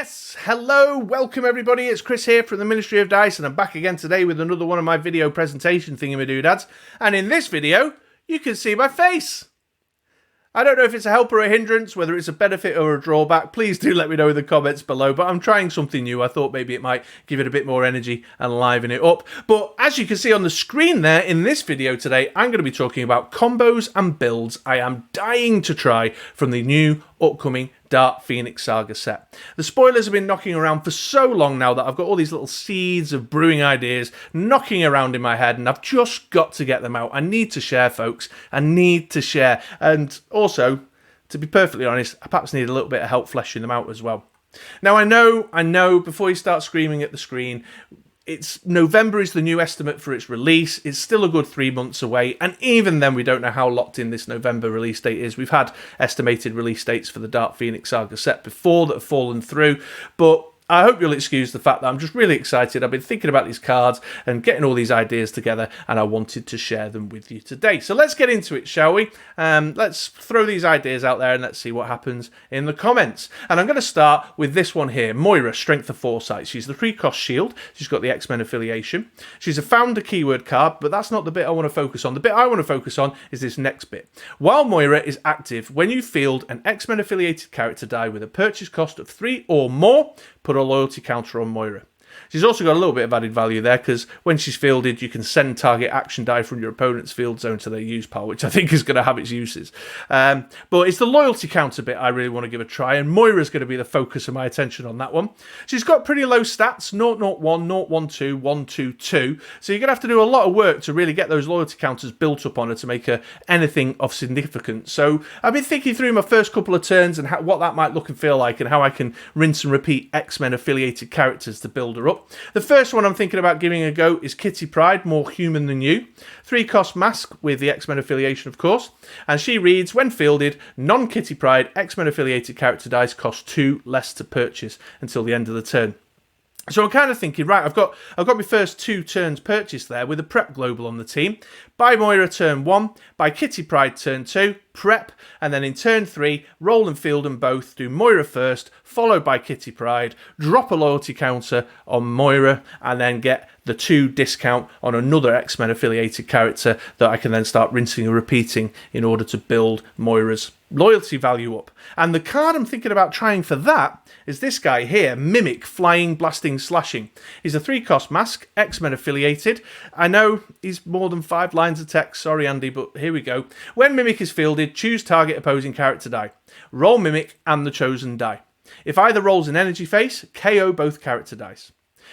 Yes, hello, welcome everybody, it's Chris here from the Ministry of Dice, and I'm back again today with another one of my video presentation thingamadoodads, and in this video, you can see my face. I don't know if it's a help or a hindrance, whether it's a benefit or a drawback, please do let me know in the comments below, but I'm trying something new. I thought maybe it might give it a bit more energy and liven it up. But as you can see on the screen there, in this video today, I'm going to be talking about combos and builds I am dying to try from the new upcoming Dark Phoenix Saga set. The spoilers have been knocking around for so long now that I've got all these little seeds of brewing ideas knocking around in my head, and I've just got to get them out. I need to share, folks. I need to share. And also, to be perfectly honest, I perhaps need a little bit of help fleshing them out as well. Now, I know, before you start screaming at the screen, November is the new estimate for its release. It's still a good 3 months away, and even then we don't know how locked in this November release date is. We've had estimated release dates for the Dark Phoenix Saga set before that have fallen through, but I hope you'll excuse the fact that I'm just really excited. I've been thinking about these cards and getting all these ideas together, and I wanted to share them with you today. So let's get into it, shall we? Let's throw these ideas out there and let's see what happens in the comments. And I'm going to start with this one here, Moira, Strength of Foresight. She's the 3-cost shield. She's got the X-Men affiliation. She's a founder keyword card, but that's not the bit I want to focus on. The bit I want to focus on is this next bit. While Moira is active, when you field an X-Men affiliated character die with a purchase cost of 3 or more, put a loyalty counter on Moira. She's also got a little bit of added value there, because when she's fielded, you can send target action die from your opponent's field zone to their use pile, which I think is going to have its uses. But it's the loyalty counter bit I really want to give a try, and Moira's going to be the focus of my attention on that one. She's got pretty low stats, 001, 012, 122, so you're going to have to do a lot of work to really get those loyalty counters built up on her to make her anything of significance. So I've been thinking through my first couple of turns and what that might look and feel like, and how I can rinse and repeat X-Men affiliated characters to build her up. The first one I'm thinking about giving a go is Kitty Pryde, More Human Than You. 3-cost mask with the X-Men affiliation, of course. And she reads, when fielded, non-Kitty Pryde X-Men affiliated character dice cost 2 less to purchase until the end of the turn. So I'm kind of thinking, right, I've got my first 2 turns purchased there with a prep global on the team. Buy Moira turn 1, buy Kitty Pryde turn 2, prep, and then in turn 3, roll and field them both, do Moira first, followed by Kitty Pryde, drop a loyalty counter on Moira, and then get the 2 discount on another X-Men affiliated character that I can then start rinsing and repeating in order to build Moira's loyalty value up. And the card I'm thinking about trying for that is this guy here, Mimic, Flying, Blasting, Slashing. He's a 3-cost mask, X-Men affiliated. I know he's more than 5 lines of text, sorry Andy, but here we go. When Mimic is fielded, choose target opposing character die. Roll Mimic and the chosen die. If either rolls an energy face, KO both character dice.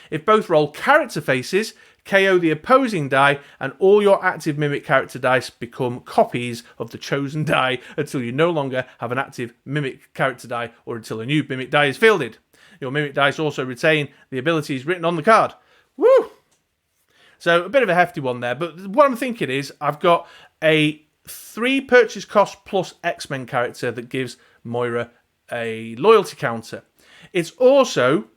If both roll character faces, KO the opposing die, and all your active Mimic character dice become copies of the chosen die until you no longer have an active Mimic character die, or until a new Mimic die is fielded. Your Mimic dice also retain the abilities written on the card. Woo! So a bit of a hefty one there, but what I'm thinking is I've got a 3 purchase cost plus X-Men character that gives Moira a loyalty counter. It's also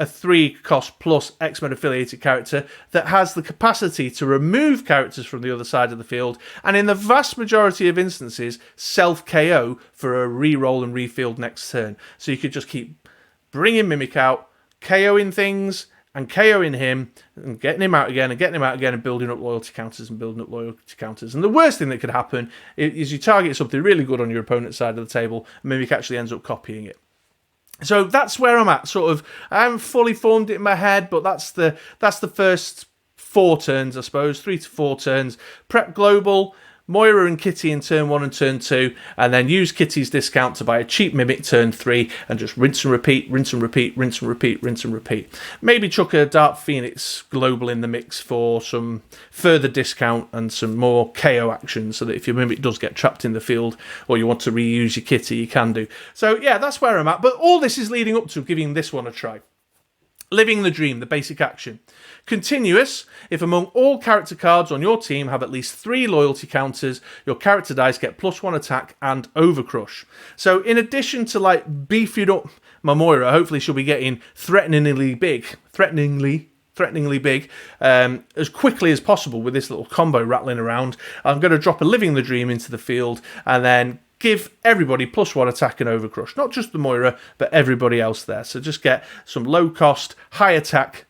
a 3-cost plus X-Men affiliated character that has the capacity to remove characters from the other side of the field, and in the vast majority of instances, self-KO for a re-roll and refield next turn. So you could just keep bringing Mimic out, KOing things, and KOing him, and getting him out again, and getting him out again, and building up loyalty counters and building up loyalty counters. And the worst thing that could happen is you target something really good on your opponent's side of the table, and Mimic actually ends up copying it. So that's where I'm at, sort of. I haven't fully formed it in my head, but that's the first 4 turns, I suppose, 3 to 4 turns. Prep global, Moira and Kitty in turn 1 and turn 2, and then use Kitty's discount to buy a cheap Mimic turn 3, and just rinse and repeat, rinse and repeat, rinse and repeat, rinse and repeat. Maybe chuck a Dark Phoenix global in the mix for some further discount and some more KO action, so that if your Mimic does get trapped in the field, or you want to reuse your Kitty, you can do. So yeah, that's where I'm at, but all this is leading up to giving this one a try. Living the Dream, the basic action. Continuous, if among all character cards on your team have at least 3 loyalty counters, your character dice get +1 attack and Overcrush. So in addition to like beefing up my Moira, hopefully she'll be getting threateningly big as quickly as possible with this little combo rattling around. I'm going to drop a Living the Dream into the field and then give everybody +1 attack and overcrush. Not just the Moira, but everybody else there. So just get some low cost, high attack,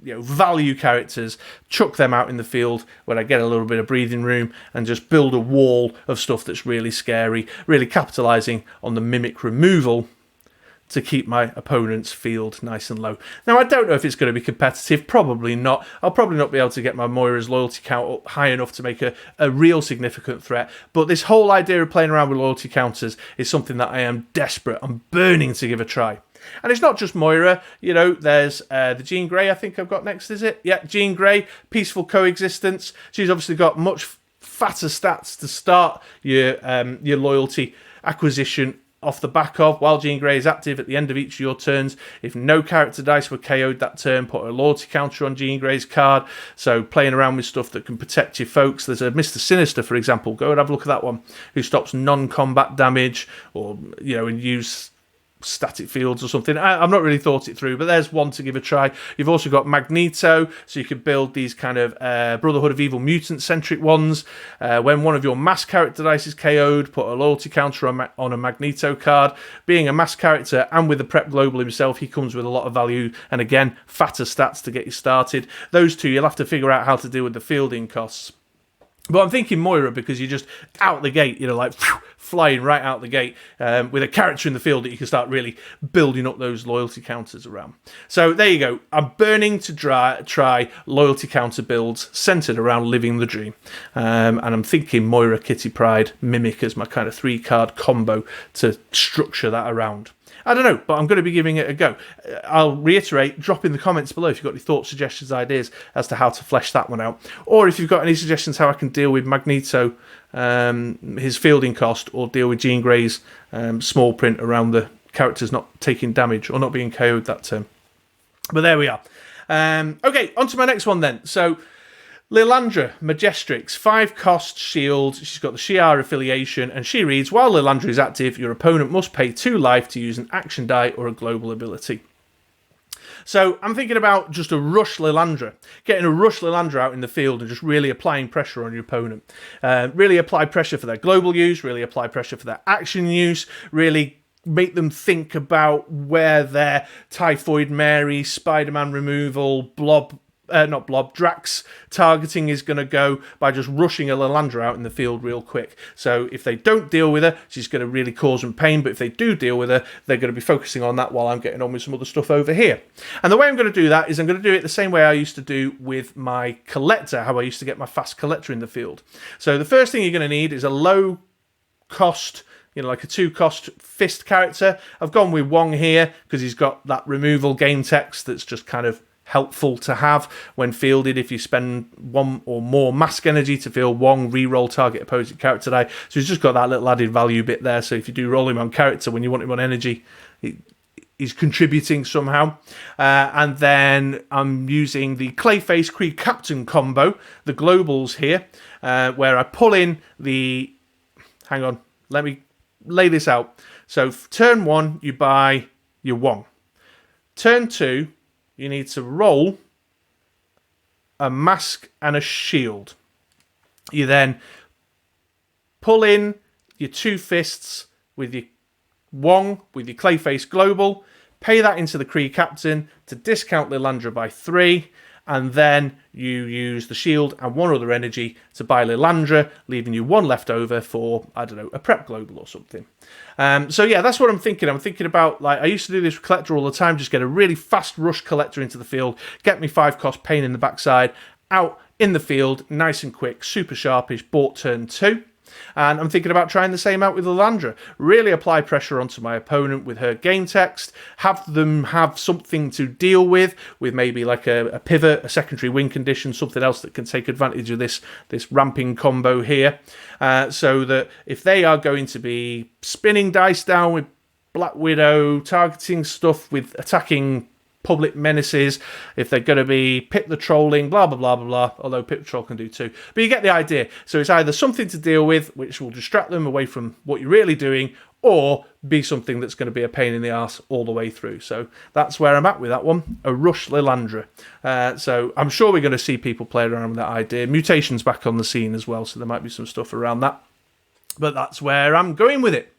value characters, chuck them out in the field when I get a little bit of breathing room, and just build a wall of stuff that's really scary, really capitalising on the mimic removal to keep my opponent's field nice and low. Now, I don't know if it's going to be competitive. Probably not. I'll probably not be able to get my Moira's loyalty count up high enough to make a real significant threat. But this whole idea of playing around with loyalty counters is something that I am desperate. I'm burning to give a try. And it's not just Moira. There's the Jean Grey I think I've got next, is it? Yeah, Jean Grey, Peaceful Coexistence. She's obviously got much fatter stats to start your loyalty acquisition off the back of. While Jean Grey is active at the end of each of your turns, if no character dice were KO'd that turn, put a loyalty counter on Jean Grey's card. So playing around with stuff that can protect your folks. There's a Mr. Sinister, for example. Go and have a look at that one, who stops non-combat damage, or and use static fields or something. I've not really thought it through, but there's one to give a try. You've also got Magneto, so you could build these kind of Brotherhood of Evil mutant centric ones. When one of your mass character dice is KO'd, put a loyalty counter on a Magneto card. Being a mass character and with the Prep Global himself, he comes with a lot of value, and again, fatter stats to get you started. Those two, you'll have to figure out how to deal with the fielding costs. But I'm thinking Moira, because you're just out the gate, flying right out the gate with a character in the field that you can start really building up those loyalty counters around. So there you go. I'm burning to try loyalty counter builds centered around living the dream. And I'm thinking Moira, Kitty Pryde, Mimic as my kind of 3-card combo to structure that around. I don't know, but I'm going to be giving it a go. I'll reiterate, drop in the comments below if you've got any thoughts, suggestions, ideas as to how to flesh that one out. Or if you've got any suggestions how I can deal with Magneto, his fielding cost, or deal with Jean Grey's small print around the characters not taking damage or not being KO'd that turn. But there we are. Okay, on to my next one then. So, Lilandra, Majestrix, 5-cost shield. She's got the Shi'ar affiliation, and she reads, while Lilandra is active, your opponent must pay 2 life to use an action die or a global ability. So I'm thinking about just a rush Lilandra, getting a rush Lilandra out in the field and just really applying pressure on your opponent. Really apply pressure for their global use, really apply pressure for their action use, really make them think about where their Typhoid Mary, Spider-Man removal, Drax targeting is going to go by just rushing a Lilandra out in the field real quick. So if they don't deal with her, she's going to really cause them pain, but if they do deal with her, they're going to be focusing on that while I'm getting on with some other stuff over here. And the way I'm going to do that is I'm going to do it the same way I used to do with my collector, how I used to get my fast collector in the field. So the first thing you're going to need is a low cost, like a 2-cost fist character. I've gone with Wong here because he's got that removal game text that's just kind of helpful to have when fielded. If you spend 1 or more mask energy to field Wong, re-roll target opposing character die. So he's just got that little added value bit there. So if you do roll him on character when you want him on energy, he's contributing somehow. And then I'm using the Clayface Kree Captain combo, the globals here, where I pull in the... Hang on, let me lay this out. So turn 1, you buy your Wong. Turn 2, you need to roll a mask and a shield. You then pull in your 2 fists with your Wong, with your Clayface Global, pay that into the Kree Captain to discount Lilandra by 3, and then you use the shield and 1 other energy to buy Lilandra, leaving you 1 left over for, I don't know, a Prep Global or something. So yeah, that's what I'm thinking. I'm thinking about, I used to do this with Collector all the time, just get a really fast rush Collector into the field, get me 5-cost pain in the backside, out in the field, nice and quick, super sharpish, bought turn 2. And I'm thinking about trying the same out with Lilandra. Really apply pressure onto my opponent with her game text. Have them have something to deal with maybe like a pivot, a secondary win condition, something else that can take advantage of this ramping combo here. So that if they are going to be spinning dice down with Black Widow, targeting stuff with attacking public menaces, if they're going to be Pip the Trolling, blah, blah, blah, blah, blah, although Pip the Troll can do too. But you get the idea. So it's either something to deal with, which will distract them away from what you're really doing, or be something that's going to be a pain in the arse all the way through. So that's where I'm at with that one, a rush Lilandra. So I'm sure we're going to see people play around with that idea. Mutation's back on the scene as well, so there might be some stuff around that. But that's where I'm going with it.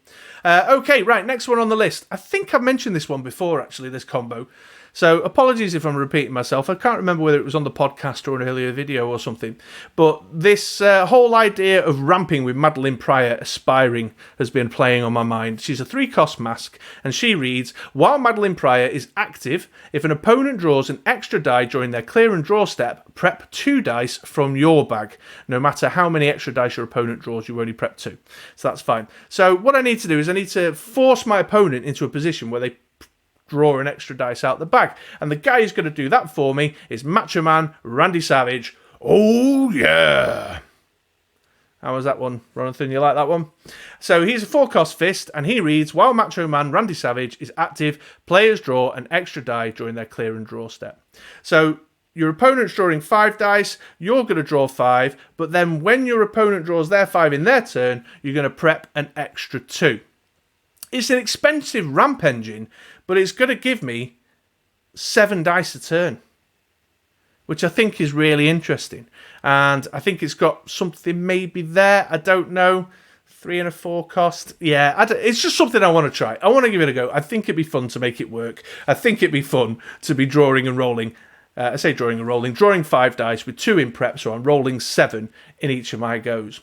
Okay, right, next one on the list. I think I've mentioned this one before, actually, this combo. So apologies if I'm repeating myself. I can't remember whether it was on the podcast or an earlier video or something. But this whole idea of ramping with Madelyn Pryor Aspiring has been playing on my mind. She's a 3-cost mask, and she reads, while Madelyn Pryor is active, if an opponent draws an extra die during their clear and draw step, prep 2 dice from your bag. No matter how many extra dice your opponent draws, you only prep 2. So that's fine. So what I need to do is I need to force my opponent into a position where they draw an extra dice out the bag. And the guy who's going to do that for me is Macho Man Randy Savage. Oh, yeah. How was that one, Ronathan? You like that one? So he's a 4-cost fist, and he reads, while Macho Man Randy Savage is active, players draw an extra die during their clear and draw step. So your opponent's drawing 5 dice, you're going to draw 5, but then when your opponent draws their 5 in their turn, you're going to prep an extra 2. It's an expensive ramp engine, but it's going to give me 7 dice a turn, which I think is really interesting. And I think it's got something maybe there. I don't know. 3 and a 4 cost. Yeah, it's just something I want to try. I want to give it a go. I think it'd be fun to make it work. I think it'd be fun to be drawing and rolling. I say drawing and rolling. Drawing 5 dice with 2 in prep, so I'm rolling 7 in each of my goes.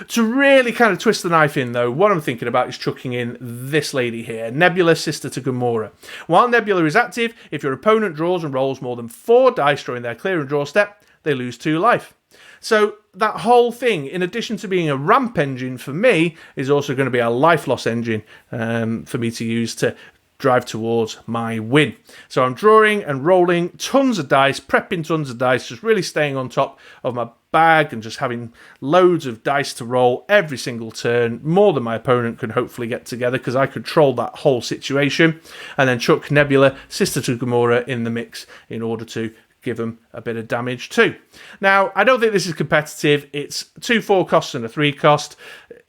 To really kind of twist the knife in, though, what I'm thinking about is chucking in this lady here, Nebula, sister to Gamora. While Nebula is active, if your opponent draws and rolls more than 4 dice during their clear and draw step, they lose 2 life. So that whole thing, in addition to being a ramp engine for me, is also going to be a life loss engine for me to use to drive towards my win. So I'm drawing and rolling tons of dice, prepping tons of dice, just really staying on top of my bag and just having loads of dice to roll every single turn, more than my opponent could hopefully get together, because I control that whole situation, and then chuck Nebula, sister to Gamora, in the mix in order to give them a bit of damage too. Now, I don't think this is competitive. It's 2 4 costs and a 3 cost.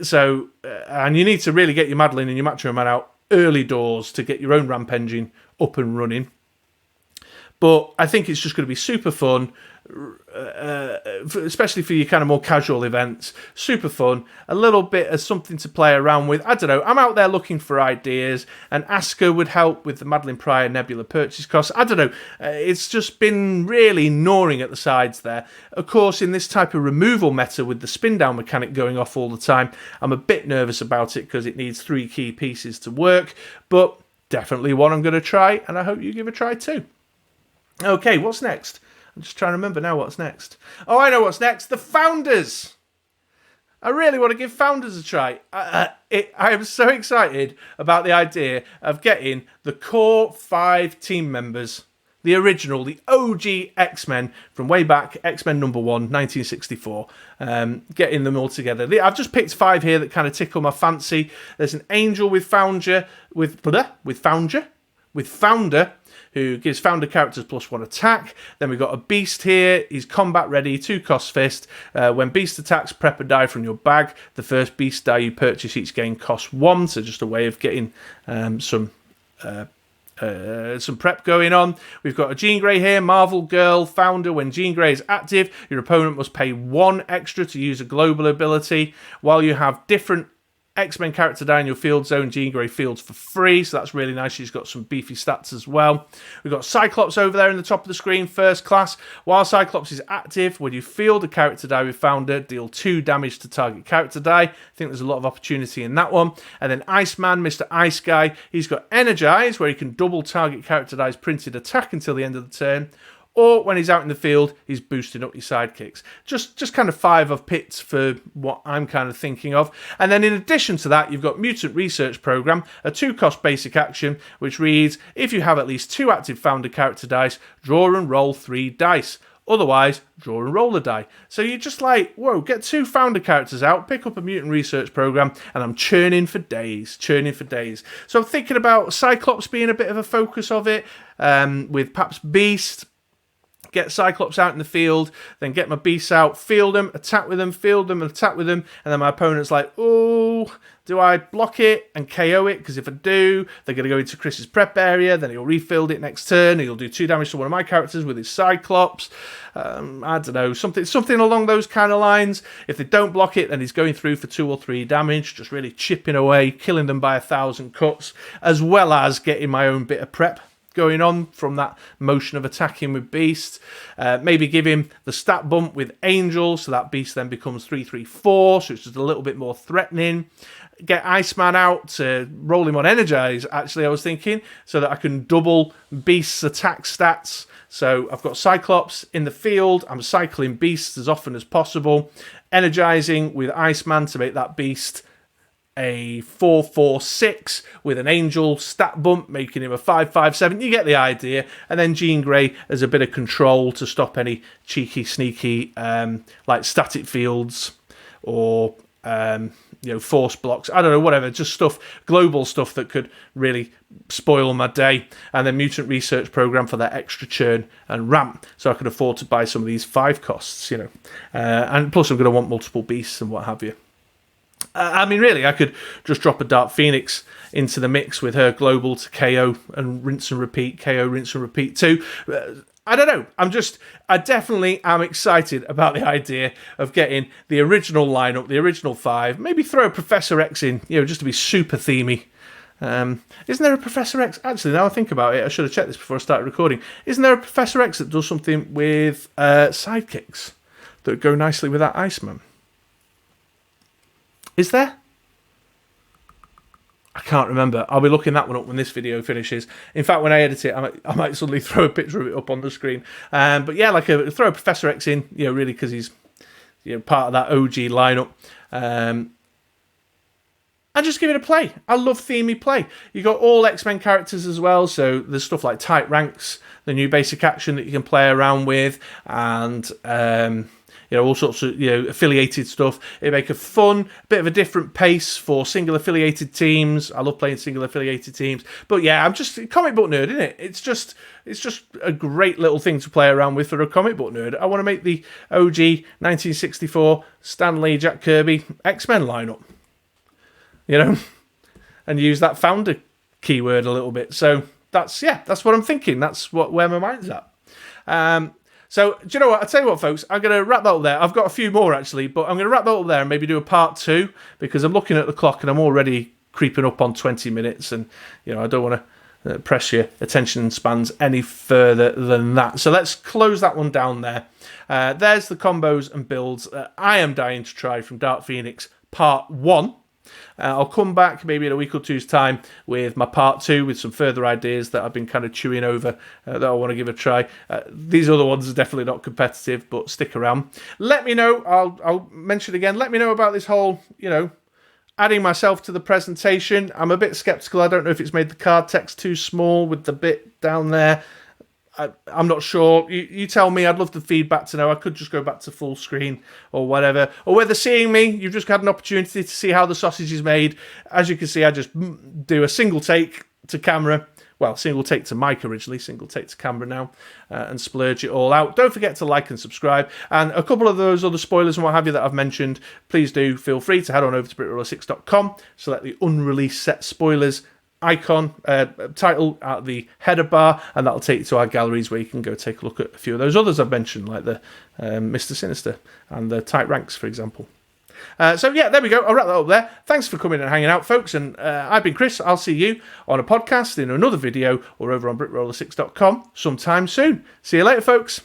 So, and you need to really get your Madelyn and your Macho Man out early doors to get your own ramp engine up and running. But I think it's just going to be super fun, especially for your kind of more casual events. Super fun, a little bit of something to play around with. I don't know, I'm out there looking for ideas, and Asker would help with the Madelyn Pryor Nebula purchase costs. I don't know, it's just been really gnawing at the sides there. Of course, in this type of removal meta with the spin down mechanic going off all the time, I'm a bit nervous about it because it needs 3 key pieces to work, but definitely one I'm going to try, and I hope you give a try too. Okay, what's next? I'm just trying to remember now what's next. Oh, I know what's next. The Founders. I really want to give Founders a try. I am so excited about the idea of getting the core 5 team members, the original, the OG X-Men from way back, X-Men number 1, 1964, getting them all together. I've just picked 5 here that kind of tickle my fancy. There's an Angel with Founder, who gives Founder characters +1 attack. Then we've got a Beast here. He's combat ready, 2 cost fist. When Beast attacks, prep a die from your bag. The first Beast die you purchase each game costs 1, so just a way of getting some prep going on. We've got a Jean Grey here, Marvel Girl, Founder. When Jean Grey is active, your opponent must pay 1 extra to use a global ability. While you have different X-Men character die in your field zone, Jean Grey fields for free, so that's really nice. She's got some beefy stats as well. We've got Cyclops over there in the top of the screen, first class. While Cyclops is active, when you field a character die with Founder, deal 2 damage to target character die. I think there's a lot of opportunity in that one. And then Iceman, Mr. Ice Guy, he's got Energize, where he can double target character die's printed attack until the end of the turn. Or when he's out in the field, he's boosting up your sidekicks. Just kind of 5 of pits for what I'm kind of thinking of. And then in addition to that, you've got Mutant Research Program, a 2-cost basic action, which reads, if you have at least 2 active Founder character dice, draw and roll 3 dice. Otherwise, draw and roll a die. So you're just like, whoa, get 2 Founder characters out, pick up a Mutant Research Program, and I'm churning for days. So I'm thinking about Cyclops being a bit of a focus of it, with perhaps Beast. Get Cyclops out in the field, then get my Beasts out, field them, attack with them, field them, attack with them, and then my opponent's like, oh, oh, do I block it and KO it? Because if I do, they're going to go into Chris's prep area, then he'll refield it next turn, he'll do 2 damage to one of my characters with his Cyclops. I don't know, something along those kind of lines. If they don't block it, then he's going through for 2 or 3 damage, just really chipping away, killing them by 1,000 cuts, as well as getting my own bit of prep going on from that motion of attacking with Beast. Maybe give him the stat bump with Angel, so that Beast then becomes 3/3/4, so it's just a little bit more threatening. Get Iceman out to roll him on Energize, actually, I was thinking, so that I can double Beast's attack stats. So I've got Cyclops in the field, I'm cycling Beasts as often as possible, energizing with Iceman to make that Beast a 4/4/6 with an Angel stat bump, making him a 5/5/7. You get the idea. And then Jean Grey as a bit of control to stop any cheeky, sneaky, like static fields or force blocks. I don't know, whatever. Just stuff, global stuff that could really spoil my day. And then Mutant Research Program for that extra churn and ramp, so I can afford to buy some of these 5 costs. And plus I'm going to want multiple beasts and what have you. I mean, really, I could just drop a Dark Phoenix into the mix with her global to KO and rinse and repeat, KO, rinse and repeat too. I don't know. I definitely am excited about the idea of getting the original lineup, the original 5. Maybe throw a Professor X in, just to be super themey. Isn't there a Professor X? Actually, now I think about it, I should have checked this before I started recording. Isn't there a Professor X that does something with sidekicks that go nicely with that Iceman? Is there? I can't remember. I'll be looking that one up when this video finishes. In fact, when I edit it, I might suddenly throw a picture of it up on the screen. But yeah, throw a Professor X in, really, because he's part of that OG lineup. And just give it a play. I love themey play. You got all X-Men characters as well, so there's stuff like Tight Ranks, the new basic action that you can play around with, and all sorts of affiliated stuff. It make a fun, bit of a different pace for single affiliated teams. I love playing single affiliated teams. But yeah, I'm just a comic book nerd, isn't it? It's just a great little thing to play around with for a comic book nerd. I want to make the OG 1964 Stan Lee, Jack Kirby X-Men lineup. And use that founder keyword a little bit. So that's what I'm thinking. That's where my mind's at. So, do you know what? I'll tell you what, folks. I'm going to wrap that up there. I've got a few more, actually, but I'm going to wrap that up there and maybe do a part 2, because I'm looking at the clock and I'm already creeping up on 20 minutes, and, I don't want to press your attention spans any further than that. So let's close that one down there. There's the combos and builds I am dying to try from Dark Phoenix Part 1. I'll come back maybe in a week or two's time with my part 2 with some further ideas that I've been kind of chewing over that I want to give a try. These other ones are definitely not competitive, but stick around. Let me know. I'll mention again. Let me know about this whole, adding myself to the presentation. I'm a bit skeptical. I don't know if it's made the card text too small with the bit down there. I'm not sure. You tell me. I'd love the feedback to know. I could just go back to full screen or whatever. Or whether seeing me, you've just had an opportunity to see how the sausage is made. As you can see, I just do a single take to camera. Well, single take to mic originally, single take to camera now, and splurge it all out. Don't forget to like and subscribe. And a couple of those other spoilers and what have you that I've mentioned, please do feel free to head on over to BritRoller6.com, select the unreleased set spoilers icon title at the header bar, and that'll take you to our galleries where you can go take a look at a few of those others I've mentioned, like the Mr. Sinister and the Tight Ranks, for example. So yeah, there we go. I'll wrap that up there. Thanks for coming and hanging out, folks, and I've been Chris. I'll see you on a podcast, in another video, or over on BritRoller6.com sometime soon. See you later, folks.